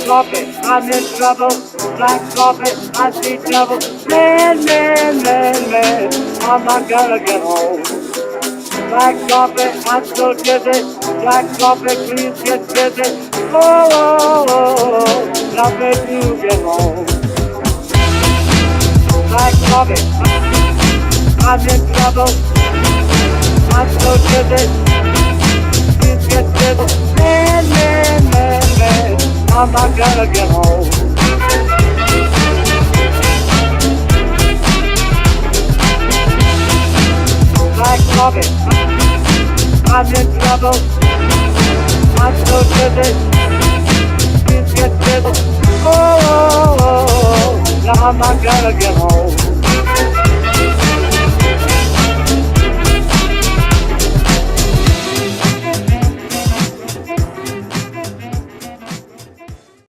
coffee, I'm in trouble. Black coffee, I see trouble. Man, man, man, man, I'm not gonna get home. Black coffee, I'm so dizzy. Black coffee, please get busy. Oh, oh, oh, oh, now make you get home. Black coffee, I'm in trouble. I'm so dizzy. Please get busy. Man, man, man, man, I'm not gonna get home. Black coffee, I'm in trouble. I'm so dizzy. Please get busy. Oh, oh, oh, oh, now I'm not gonna get home.